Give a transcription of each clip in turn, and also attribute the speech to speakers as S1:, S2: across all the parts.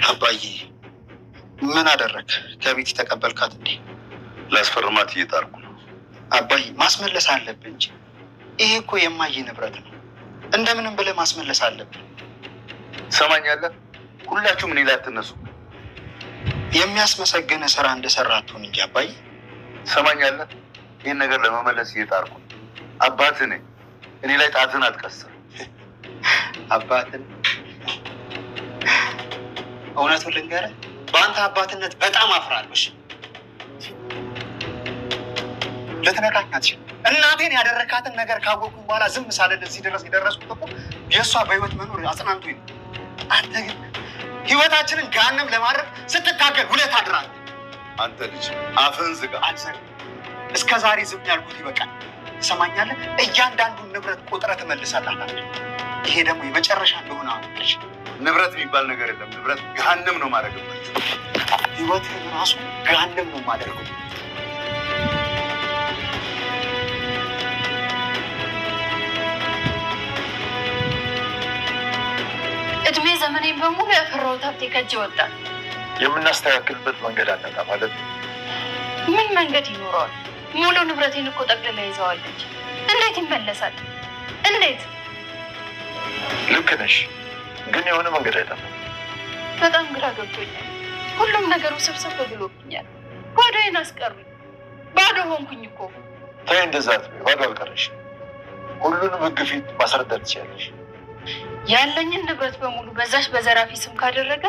S1: አባዬ ምን አደረግ? ከቤት ተቀበልካት እንዴ?
S2: ላስፈርማት እየጣርኩ ነው።
S1: አባዬ ማስመለስ አለብህ እንጂ ይሄ እኮ የማየ ንብረት ነው። እንደምንም ብለህ ማስመለስ አለብህ።
S2: ሰማኛለህ? ሁላችሁም እኔ ላይ አትነሱ።
S1: የሚያስመሰግን ስራ እንደሰራ አትሁን እንጂ አባዬ።
S2: ሰማኛለህ? ይህን ነገር ለመመለስ እየጣርኩ ነው። አባትህ ነኝ። እኔ ላይ ጣትን አትቀስር።
S1: አባትን እውነቱን ልንገርህ፣ በአንተ አባትነት በጣም አፍራለሽ። ልትነካኛት እናቴን ያደረካትን ነገር ካወቅኩኝ በኋላ ዝም ሳልል እዚህ ድረስ የደረስኩት እኮ የእሷ በህይወት መኖር አጽናንቶኝ ነው። አንተ ግን ህይወታችንን ገሃነም ለማድረግ ስትታገል ውለህ ታድራለህ።
S2: አንተ ልጅ አፍህን ዝጋ።
S1: እስከ ዛሬ ዝም ያልኩት ይበቃል። ትሰማኛለህ? እያንዳንዱን ንብረት ቁጥረህ ትመልሳለህ። ይሄ ደግሞ የመጨረሻ እንደሆነ አወቅሽ።
S2: ንብረት የሚባል ነገር የለም። ንብረት ገሃነም ነው ማድረግበት።
S1: ህይወትህን ራሱ ገሃነም ነው ማደርገው።
S3: እድሜ ዘመኔን በሙሉ ያፈራሁት ሀብቴ ከእጄ ወጣል።
S2: የምናስተካክልበት መንገድ አነጣ ማለት ነው።
S3: ምን መንገድ ይኖረዋል? ሙሉ ንብረቴን እኮ ጠቅልላ ይዘዋለች። እንዴት ይመለሳል? እንዴት?
S2: ልክ ነሽ፣ ግን የሆነ መንገድ አይጠፋም።
S3: በጣም ግራ ገብቶኛል። ሁሉም ነገሩ ስብስብ ብሎብኛል። ባዶዬን አስቀሩኝ። ባዶ ሆንኩኝ እኮ።
S2: ተይ እንደዛ አትበይ። ባዶ አልቀረሽ። ሁሉንም ህግ ፊት ማስረዳት ትችያለሽ።
S3: ያለኝን ንብረት በሙሉ በዛች በዘራፊ ስም ካደረገ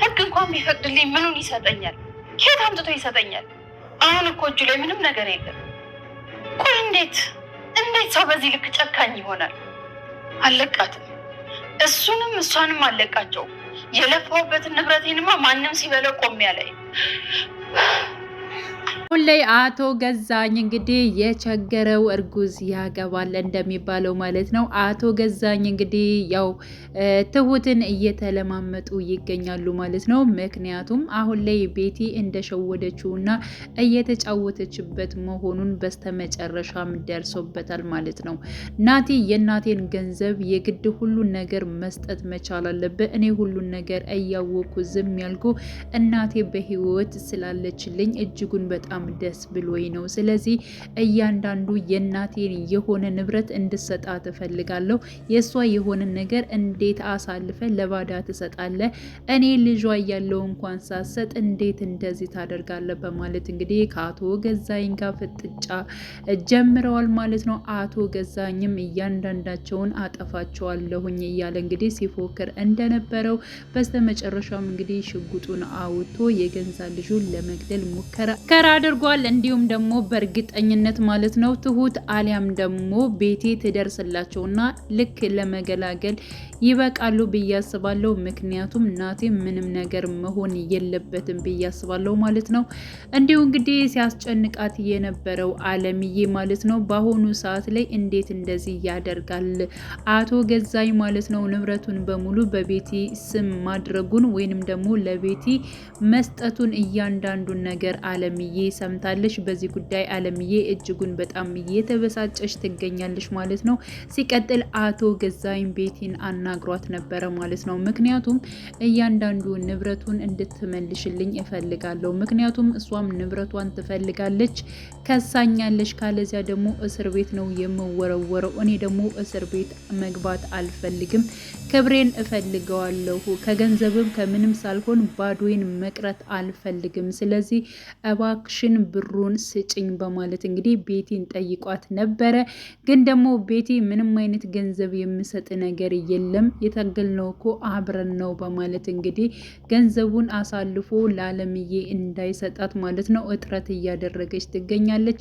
S3: ህግ እንኳን ቢፈቅድልኝ ምኑን ይሰጠኛል? ከየት አምጥቶ ይሰጠኛል? አሁን እኮ እጁ ላይ ምንም ነገር የለም። ቆይ እንዴት ሰው በዚህ ልክ ጨካኝ ይሆናል? አለቃትም፣ እሱንም እሷንም አለቃቸው። የለፋሁበትን ንብረቴንማ ማንም ሲበለው ቆሜ ላይ
S4: አሁን ላይ አቶ ገዛኝ እንግዲህ የቸገረው እርጉዝ ያገባል እንደሚባለው ማለት ነው። አቶ ገዛኝ እንግዲህ ያው ትሁትን እየተለማመጡ ይገኛሉ ማለት ነው። ምክንያቱም አሁን ላይ ቤቲ እንደሸወደችውና እየተጫወተችበት መሆኑን በስተመጨረሻም ደርሶበታል ማለት ነው። ናቲ የእናቴን ገንዘብ የግድ ሁሉን ነገር መስጠት መቻል አለብህ። እኔ ሁሉን ነገር እያወኩ ዝም ያልኩ እናቴ በህይወት ስላለችልኝ እጅጉን በጣም ደስ ብሎኝ ነው። ስለዚህ እያንዳንዱ የእናቴን የሆነ ንብረት እንድሰጣት እፈልጋለሁ። የእሷ የሆነ ነገር እንዴት አሳልፈ ለባዳ ትሰጣለህ? እኔ ልጇ እያለው እንኳን ሳሰጥ እንዴት እንደዚህ ታደርጋለህ? በማለት እንግዲህ ከአቶ ገዛኝ ጋር ፍጥጫ ጀምረዋል ማለት ነው። አቶ ገዛኝም እያንዳንዳቸውን አጠፋቸዋለሁኝ እያለ እንግዲህ ሲፎክር እንደነበረው በስተመጨረሻም እንግዲህ ሽጉጡን አውጥቶ የገንዛ ልጁን ለመግደል ሙከራ አድርጓል። እንዲሁም ደግሞ በእርግጠኝነት ማለት ነው ትሁት አሊያም ደግሞ ቤቴ ትደርስላቸውና ልክ ለመገላገል ይበቃሉ ብዬ አስባለሁ። ምክንያቱም ናቴ ምንም ነገር መሆን የለበትም ብዬ አስባለሁ ማለት ነው። እንዲሁ እንግዲህ ሲያስጨንቃት የነበረው አለምዬ ማለት ነው በአሁኑ ሰዓት ላይ እንዴት እንደዚህ ያደርጋል አቶ ገዛኝ ማለት ነው ንብረቱን በሙሉ በቤቲ ስም ማድረጉን ወይንም ደግሞ ለቤቲ መስጠቱን እያንዳንዱን ነገር አለምዬ ሰምታለች። በዚህ ጉዳይ አለምዬ እጅጉን በጣም እየተበሳጨች ትገኛለች ማለት ነው። ሲቀጥል አቶ ገዛኝ ቤቲን አናግሯት ነበረ ማለት ነው። ምክንያቱም እያንዳንዱ ንብረቱን እንድትመልሽልኝ እፈልጋለሁ። ምክንያቱም እሷም ንብረቷን ትፈልጋለች፣ ከሳኛለች። ካለዚያ ደግሞ እስር ቤት ነው የምወረወረው። እኔ ደግሞ እስር ቤት መግባት አልፈልግም፣ ክብሬን እፈልገዋለሁ። ከገንዘብም ከምንም ሳልሆን ባዶዬን መቅረት አልፈልግም። ስለዚህ እባክሽን ብሩን ስጭኝ በማለት እንግዲህ ቤቲን ጠይቋት ነበረ። ግን ደግሞ ቤቲ ምንም አይነት ገንዘብ የምሰጥ ነገር የለም፣ የታገልነው እኮ አብረን ነው በማለት እንግዲህ ገንዘቡን አሳልፎ ለአለምዬ እንዳይሰጣት ማለት ነው እጥረት እያደረገች ትገኛለች።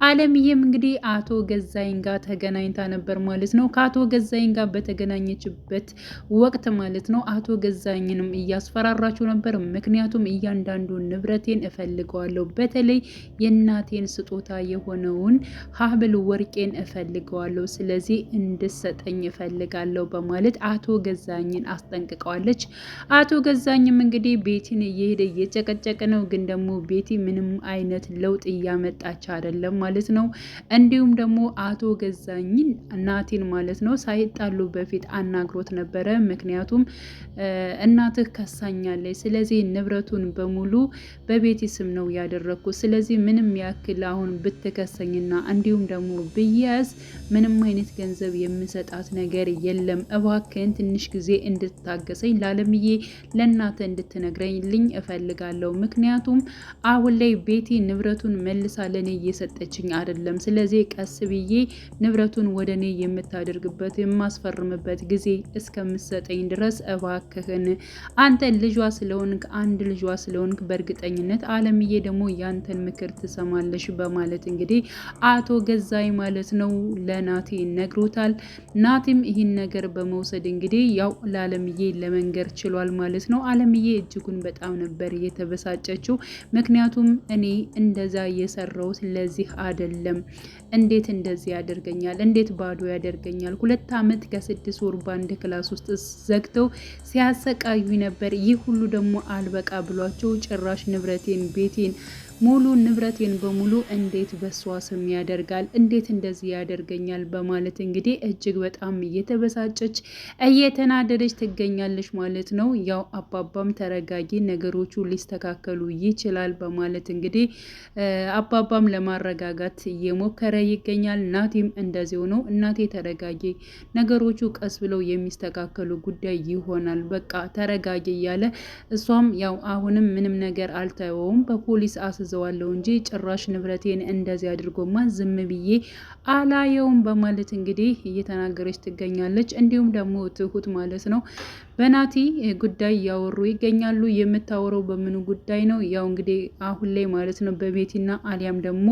S4: አለምዬም እንግዲህ አቶ ገዛኝ ጋር ተገናኝታ ነበር ማለት ነው። ከአቶ ገዛኝ ጋር በተገናኘችበት ወቅት ማለት ነው አቶ ገዛኝንም እያስፈራራችው ነበር። ምክንያቱም እያንዳንዱ ንብረቴን እፈልገዋለሁ፣ በተለይ በተለይ የእናቴን ስጦታ የሆነውን ሀብል ወርቄን እፈልገዋለሁ፣ ስለዚህ እንድሰጠኝ እፈልጋለሁ በማለት አቶ ገዛኝን አስጠንቅቀዋለች። አቶ ገዛኝም እንግዲህ ቤቲን እየሄደ እየጨቀጨቀ ነው፣ ግን ደግሞ ቤቲ ምንም አይነት ለውጥ እያመጣች አይደለም ማለት ነው። እንዲሁም ደግሞ አቶ ገዛኝን ናቲን ማለት ነው ሳይጣሉ በፊት አናግሮት ነበረ። ምክንያቱም እናትህ ከሳኛለች፣ ስለዚህ ንብረቱን በሙሉ በቤቲ ስም ነው ያደረግኩት፣ ስለዚህ ምንም ያክል አሁን ብትከሰኝና እንዲሁም ደግሞ ብያዝ ምንም አይነት ገንዘብ የምሰጣት ነገር የለም፣ እባክህን ትንሽ ጊዜ እንድታገሰኝ ለአለምዬ ለእናተ እንድትነግረኝልኝ እፈልጋለሁ። ምክንያቱም አሁን ላይ ቤቲ ንብረቱን መልሳ ለእኔ እየሰጠችኝ አይደለም፣ ስለዚህ ቀስ ብዬ ንብረቱን ወደ እኔ የምታደርግበት የማስፈርምበት ጊዜ እስከምሰጠኝ ድረስ እባክህን አንተ ልጇ ስለሆንክ አንድ ልጇ ስለሆንክ በእርግጠኝነት አለምዬ ደግሞ ያንተን ምክር ትሰማለሽ በማለት እንግዲህ አቶ ገዛኝ ማለት ነው ለናቲ ነግሮታል። ናቲም ይህን ነገር በመውሰድ እንግዲህ ያው ለአለምዬ ለመንገር ችሏል ማለት ነው። አለምዬ እጅጉን በጣም ነበር የተበሳጨችው። ምክንያቱም እኔ እንደዛ የሰራሁት ለዚህ አይደለም፣ እንዴት እንደዚህ ያደርገኛል? እንዴት ባዶ ያደርገኛል? 2 ዓመት ከ6 ወር ባንድ ክላስ ውስጥ ዘግተው ሲያሰቃዩ ነበር። ይህ ሁሉ ደግሞ አልበቃ ብሏቸው ጭራሽ ንብረቴን ቤቴን ሙሉ ንብረቴን በሙሉ እንዴት በሷ ስም ያደርጋል? እንዴት እንደዚህ ያደርገኛል? በማለት እንግዲህ እጅግ በጣም እየተበሳጨች እየተናደደች ትገኛለች ማለት ነው። ያው አባባም ተረጋጊ፣ ነገሮቹ ሊስተካከሉ ይችላል በማለት እንግዲህ አባባም ለማረጋጋት እየሞከረ ይገኛል። ናቲም እንደዚሁ ነው። እናቴ ተረጋጊ፣ ነገሮቹ ቀስ ብለው የሚስተካከሉ ጉዳይ ይሆናል፣ በቃ ተረጋጊ እያለ እሷም ያው አሁንም ምንም ነገር አልተወውም በፖሊስ ዘዋለው እንጂ ጭራሽ ንብረቴን እንደዚህ አድርጎማ ዝም ብዬ አላየውም በማለት እንግዲህ እየተናገረች ትገኛለች። እንዲሁም ደግሞ ትሁት ማለት ነው በናቲ ጉዳይ እያወሩ ይገኛሉ። የምታወረው በምኑ ጉዳይ ነው? ያው እንግዲህ አሁን ላይ ማለት ነው በቤቲና አሊያም ደግሞ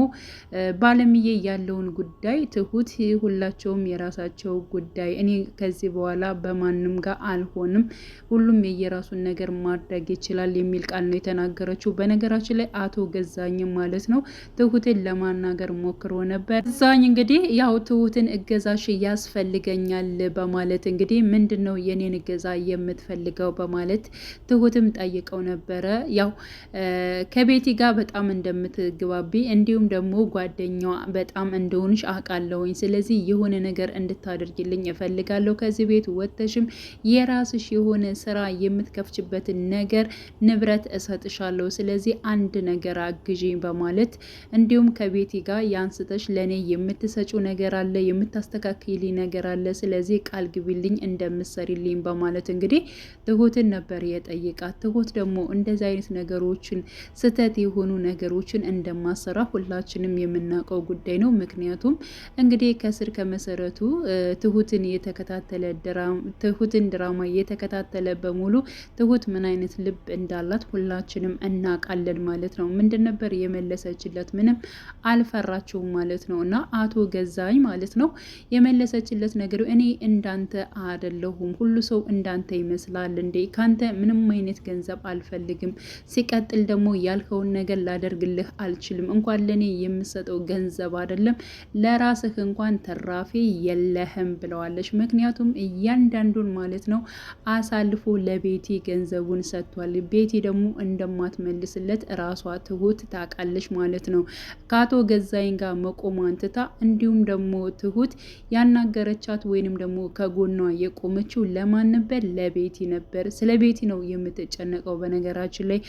S4: ባለምዬ ያለውን ጉዳይ ትሁት ሁላቸውም የራሳቸው ጉዳይ፣ እኔ ከዚህ በኋላ በማንም ጋር አልሆንም፣ ሁሉም የየራሱን ነገር ማድረግ ይችላል የሚል ቃል ነው የተናገረችው። በነገራችን ላይ አቶ ገዛኝ ማለት ነው ትሁትን ለማናገር ሞክሮ ነበር። ገዛኝ እንግዲህ ያው ትሁትን እገዛሽ ያስፈልገኛል በማለት እንግዲህ ምንድነው የኔን እገዛ የምትፈልገው በማለት ትሁትም ጠይቀው ነበረ። ያው ከቤቲ ጋር በጣም እንደምትግባቢ እንዲሁም ደግሞ ጓደኛዋ በጣም እንደሆንሽ አውቃለሁኝ፣ ስለዚህ የሆነ ነገር እንድታደርግልኝ እፈልጋለሁ፣ ከዚህ ቤት ወጥተሽም የራስሽ የሆነ ስራ የምትከፍችበትን ነገር ንብረት እሰጥሻለሁ፣ ስለዚህ አንድ ነገር አግዢኝ በማለት እንዲሁም ከቤቲ ጋር ያንስተሽ ለኔ የምትሰጪው ነገር አለ፣ የምታስተካክልኝ ነገር አለ፣ ስለዚህ ቃል ግቢልኝ እንደምትሰሪልኝ በማለት እንግዲህ ትሁትን ነበር የጠየቃት። ትሁት ደግሞ እንደዚህ አይነት ነገሮችን ስህተት የሆኑ ነገሮችን እንደማሰራ ሁላችንም የምናውቀው ጉዳይ ነው። ምክንያቱም እንግዲህ ከስር ከመሰረቱ ትሁትን ድራማ የተከታተለ በሙሉ ትሁት ምን አይነት ልብ እንዳላት ሁላችንም እናውቃለን ማለት ነው። ምንድን ነበር የመለሰችለት? ምንም አልፈራችውም ማለት ነው። እና አቶ ገዛኝ ማለት ነው የመለሰችለት ነገር እኔ እንዳንተ አይደለሁም፣ ሁሉ ሰው እንዳንተ ይመስላል እንዴ? ካንተ ምንም አይነት ገንዘብ አልፈልግም፣ ሲቀጥል ደግሞ ያልከውን ነገር ላደርግልህ አልችልም፣ እንኳን ለኔ የምሰጠው ገንዘብ አይደለም ለራስህ እንኳን ተራፊ የለህም ብለዋለች። ምክንያቱም እያንዳንዱን ማለት ነው አሳልፎ ለቤቲ ገንዘቡን ሰጥቷል። ቤቲ ደግሞ እንደማትመልስለት ራሷ ትሁት ታውቃለች ማለት ነው። ከአቶ ገዛኝ ጋር መቆሟን ትታ እንዲሁም ደግሞ ትሁት ያናገረቻት ወይንም ደግሞ ከጎኗ የቆመችው ለማን ነበር? ለቤቲ ነበር። ስለ ቤቲ ነው የምትጨነቀው። በነገራችን ላይ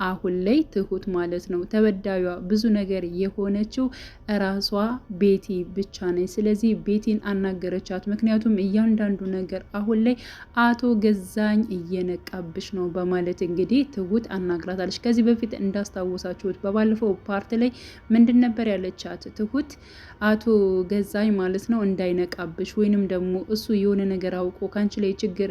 S4: አሁን ላይ ትሁት ማለት ነው ተበዳዩዋ ብዙ ነገር የሆነችው ራሷ ቤቲ ብቻ ነች። ስለዚህ ቤቲን አናገረቻት። ምክንያቱም እያንዳንዱ ነገር አሁን ላይ አቶ ገዛኝ እየነቃብሽ ነው በማለት እንግዲህ ትሁት አናግራታለች። ከዚህ በፊት እንዳስታወሳችሁት በባለፈው ፓርት ላይ ምንድን ነበር ያለቻት ትሁት? አቶ ገዛኝ ማለት ነው እንዳይነቃብሽ ወይንም ደግሞ እሱ የሆነ ነገር አውቆ ካንቺ ላይ ችግር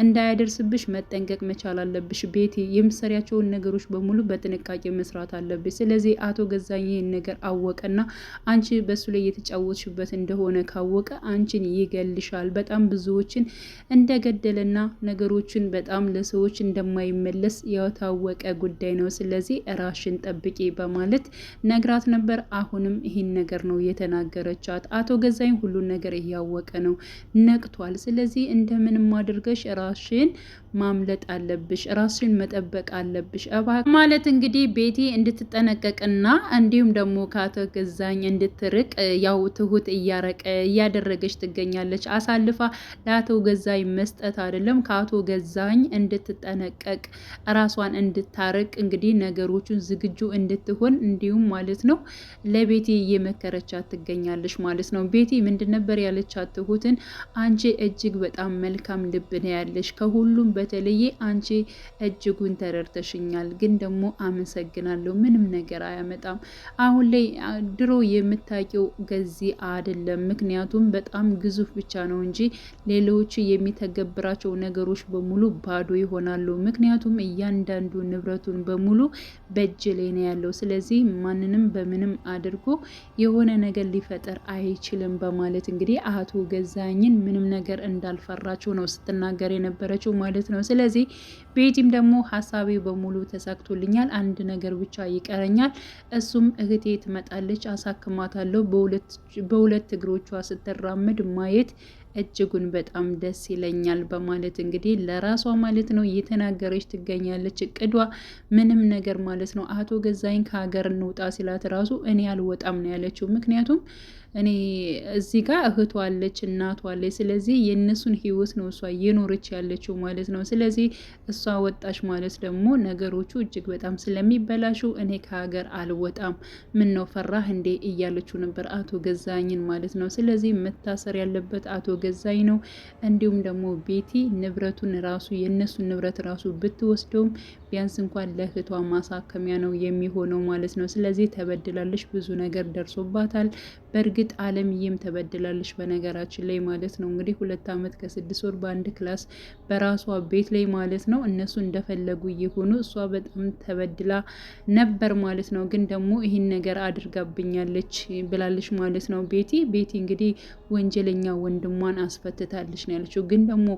S4: እንዳያደርስብሽ መጠንቀቅ መቻል አለብሽ። ቤቲ የምትሰሪያቸውን ነገሮች በሙሉ በጥንቃቄ መስራት አለብሽ። ስለዚህ አቶ ገዛኝ ይህን ነገር አወቀና አንቺ በሱ ላይ የተጫወትሽበት እንደሆነ ካወቀ አንቺን ይገልሻል። በጣም ብዙዎችን እንደገደለና ነገሮችን በጣም ለሰዎች እንደማይመለስ የታወቀ ጉዳይ ነው። ስለዚህ ራሽን ጠብቂ በማለት ነግራት ነበር። አሁንም ይህን ነገር ነው የተናገረቻት። አቶ ገዛኝ ሁሉን ነገር እያወቀ ነው፣ ነቅቷል። ስለዚህ እንደምንም አድርገሽ ራሽን ማምለጥ አለብሽ፣ ራስሽን መጠበቅ አለብሽ ማለት እንግዲህ ቤቲ እንድትጠነቀቅና እንዲሁም ደግሞ ከአቶ ገዛኝ እንድትርቅ ያው ትሁት እያደረገች ትገኛለች። አሳልፋ ለአቶ ገዛኝ መስጠት አይደለም ከአቶ ገዛኝ እንድትጠነቀቅ ራሷን እንድታርቅ እንግዲህ ነገሮቹን ዝግጁ እንድትሆን እንዲሁም ማለት ነው ለቤቲ እየመከረቻት ትገኛለች ማለት ነው። ቤቲ ምንድን ነበር ያለቻት ትሁትን? አንቺ እጅግ በጣም መልካም ልብ ነው ያለሽ፣ ከሁሉም በተለየ አንቺ እጅጉን ተረድተሽኛል፣ ግን ደግሞ አመሰግናለሁ፣ ምንም ነገር አያመጣም። አሁን ላይ ድሮ የምታውቂው ገዚ አይደለም፣ ምክንያቱም በጣም ግዙፍ ብቻ ነው እንጂ ሌሎች የሚተገብራቸው ነገሮች በሙሉ ባዶ ይሆናሉ። ምክንያቱም እያንዳንዱ ንብረቱን በሙሉ በእጅ ላይ ነው ያለው። ስለዚህ ማንንም በምንም አድርጎ የሆነ ነገር ሊፈጠር አይችልም በማለት እንግዲህ አቶ ገዛኝን ምንም ነገር እንዳልፈራቸው ነው ስትናገር የነበረችው ማለት ነው። ስለዚህ ቤቲም ደግሞ ሀሳቤ በሙሉ ተሳክቶልኛል፣ አንድ ነገር ብቻ ይቀረኛል፣ እሱም እህቴ ትመጣለች፣ አሳክማታለሁ፣ በሁለት እግሮቿ ስትራመድ ማየት እጅጉን በጣም ደስ ይለኛል በማለት እንግዲህ ለራሷ ማለት ነው እየተናገረች ትገኛለች። እቅዷ ምንም ነገር ማለት ነው አቶ ገዛኝ ከሀገር እንውጣ ሲላት ራሱ እኔ አልወጣም ነው ያለችው። ምክንያቱም እኔ እዚህ ጋር እህቷ አለች፣ እናቷ አለች። ስለዚህ የእነሱን ህይወት ነው እሷ እየኖረች ያለችው ማለት ነው። ስለዚህ እሷ ወጣች ማለት ደግሞ ነገሮቹ እጅግ በጣም ስለሚበላሹ እኔ ከሀገር አልወጣም፣ ምን ነው ፈራህ እንዴ እያለችው ነበር አቶ ገዛኝን ማለት ነው። ስለዚህ መታሰር ያለበት አቶ ገዛኝ ነው። እንዲሁም ደግሞ ቤቲ ንብረቱን ራሱ የእነሱን ንብረት ራሱ ብትወስደውም ቢያንስ እንኳን ለእህቷ ማሳከሚያ ነው የሚሆነው ማለት ነው። ስለዚህ ተበድላለች፣ ብዙ ነገር ደርሶባታል። በእርግጥ አለምዬም ተበድላለች በነገራችን ላይ ማለት ነው። እንግዲህ 2 ዓመት ከ6 ወር በአንድ ክላስ በራሷ ቤት ላይ ማለት ነው እነሱ እንደፈለጉ እየሆኑ እሷ በጣም ተበድላ ነበር ማለት ነው። ግን ደግሞ ይህን ነገር አድርጋብኛለች ብላለች ማለት ነው ቤቲ እንግዲህ ወንጀለኛ ወንድሟን አስፈትታለች ነው ያለችው። ግን ደግሞ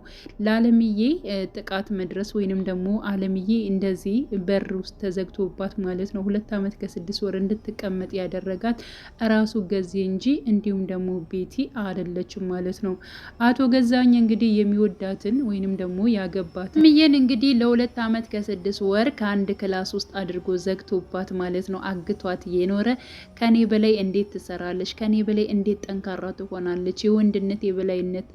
S4: ለአለምዬ ጥቃት መድረስ ወይንም ደግሞ አለምዬ እንደዚህ በር ውስጥ ተዘግቶባት ማለት ነው 2 ዓመት ከ6 ወር እንድትቀመጥ ያደረጋት ራሱ ገዜ እንጂ እንዲሁም ደግሞ ቤቲ አይደለችም ማለት ነው። አቶ ገዛኝ እንግዲህ የሚወዳትን ወይንም ደግሞ ያገባት ምየን እንግዲህ ለ2 ዓመት ከ6 ወር ከአንድ ክላስ ውስጥ አድርጎ ዘግቶባት ማለት ነው አግቷት የኖረ ከኔ በላይ እንዴት ትሰራለች፣ ከኔ በላይ እንዴት ጠንካራ ትሆናለች፣ የወንድነት የበላይነት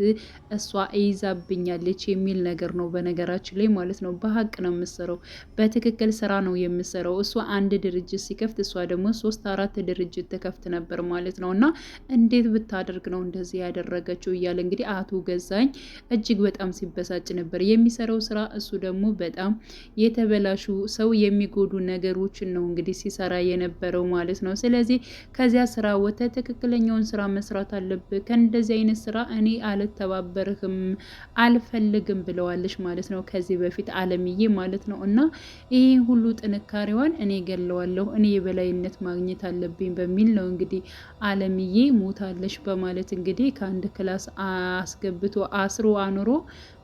S4: እሷ ይዛብኛለች የሚል ነገር ነው በነገራችን ላይ ማለት ነው። በሀቅ ነው የምሰራው፣ በትክክል ስራ ነው የምሰራው። እሷ አንድ ድርጅት ሲከፍት እሷ ደግሞ 3-4 ድርጅት ተከፍት ነበር ማለት ነው። እና እንዴት ብታደርግ ነው እንደዚህ ያደረገችው እያለ እንግዲህ አቶ ገዛኝ እጅግ በጣም ሲበሳጭ ነበር። የሚሰራው ስራ እሱ ደግሞ በጣም የተበላሹ ሰው የሚጎዱ ነገሮችን ነው እንግዲህ ሲሰራ የነበረው ማለት ነው። ስለዚህ ከዚያ ስራ ወተ ትክክለኛውን ስራ መስራት አለብህ፣ ከእንደዚህ አይነት ስራ እኔ አልተባበርህም አልፈልግም ብለዋለች ማለት ነው ከዚህ በፊት አለምዬ ማለት ነው። እና ይሄ ሁሉ ጥንካሬዋን እኔ ገለዋለሁ፣ እኔ የበላይነት ማግኘት አለብኝ በሚል ነው እንግዲህ አለምዬ ሞታለች በማለት እንግዲህ ከአንድ ክላስ አስገብቶ አስሮ አኑሮ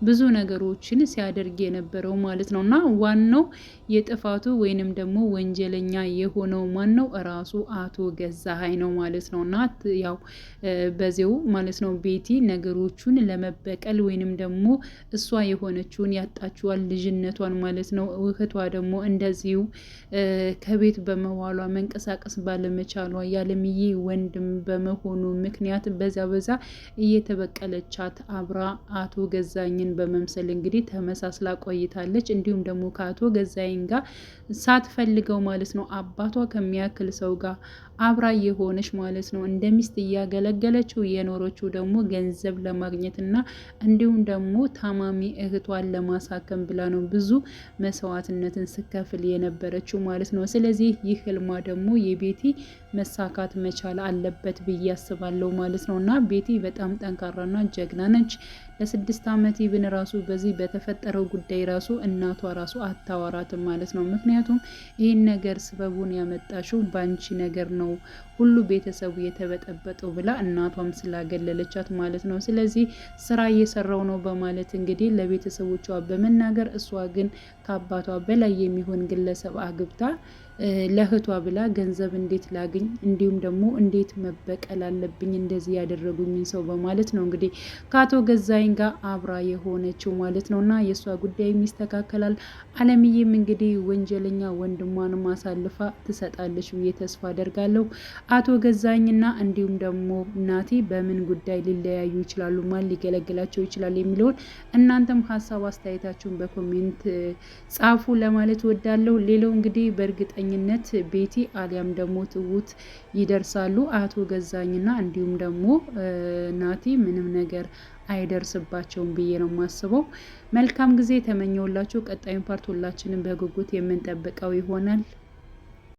S4: ብዙ ነገሮችን ሲያደርግ የነበረው ማለት ነው። እና ዋናው የጥፋቱ ወይንም ደግሞ ወንጀለኛ የሆነው ማን ነው? ራሱ አቶ ገዛሀኝ ነው ማለት ነው። እና ያው በዚው ማለት ነው ቤቲ ነገሮቹን ለመበቀል ወይንም ደግሞ እሷ የሆነችውን ያጣችዋል ልጅነቷን ማለት ነው። እህቷ ደግሞ እንደዚሁ ከቤት በመዋሏ መንቀሳቀስ ባለመቻሏ ያለምዬ ወንድም በመሆኑ ምክንያት በዛ እየተበቀለቻት አብራ አቶ ገዛኝን በመምሰል እንግዲህ ተመሳስላ ቆይታለች። እንዲሁም ደግሞ ከአቶ ገዛኝ ጋር ሳትፈልገው ማለት ነው አባቷ ከሚያክል ሰው ጋር አብራ የሆነች ማለት ነው እንደ ሚስት እያገለገለችው የኖረችው ደግሞ ገንዘብ ለማግኘትና እንዲሁም ደግሞ ታማሚ እህቷን ለማሳከም ብላ ነው ብዙ መስዋዕትነትን ስከፍል የነበረችው ማለት ነው። ስለዚህ ይህ ህልሟ ደግሞ የቤቲ መሳካት መቻል አለበት ብዬ አስባለሁ ማለት ነው። እና ቤቲ በጣም ጠንካራና ጀግና ነች። ለ6 ዓመት ይብን ራሱ በዚህ በተፈጠረው ጉዳይ ራሱ እናቷ ራሱ አታወራትም ማለት ነው። ምክንያቱም ይህን ነገር ስበቡን ያመጣሽው ባንቺ ነገር ነው ሁሉ ቤተሰቡ የተበጠበጠው ብላ እናቷም ስላገለለቻት ማለት ነው። ስለዚህ ስራ እየሰራው ነው በማለት እንግዲህ ለቤተሰቦቿ በመናገር እሷ ግን ከአባቷ በላይ የሚሆን ግለሰብ አግብታ ለእህቷ ብላ ገንዘብ እንዴት ላግኝ እንዲሁም ደግሞ እንዴት መበቀል አለብኝ እንደዚህ ያደረጉኝን ሰው በማለት ነው እንግዲህ ከአቶ ገዛኸኝ ጋር አብራ የሆነችው ማለት ነው። እና የእሷ ጉዳይም ይስተካከላል። አለምዬም እንግዲህ ወንጀለኛ ወንድሟን አሳልፋ ትሰጣለች ብዬ ተስፋ አደርጋለሁ። አቶ ገዛኸኝና እንዲሁም ደግሞ ናቲ በምን ጉዳይ ሊለያዩ ይችላሉ፣ ማን ሊገለግላቸው ይችላል የሚለውን እናንተም ሀሳብ አስተያየታችሁን በኮሜንት ጻፉ ለማለት ወዳለሁ። ሌላው እንግዲህ በእርግጠኝነት ቤቲ አሊያም ደግሞ ትሁት ይደርሳሉ። አቶ ገዛኸኝና እንዲሁም ደግሞ ናቲ ምንም ነገር አይደርስባቸውም ብዬ ነው የማስበው። መልካም ጊዜ ተመኘውላችሁ። ቀጣዩን ፓርት ሁላችንም በጉጉት የምንጠብቀው ይሆናል።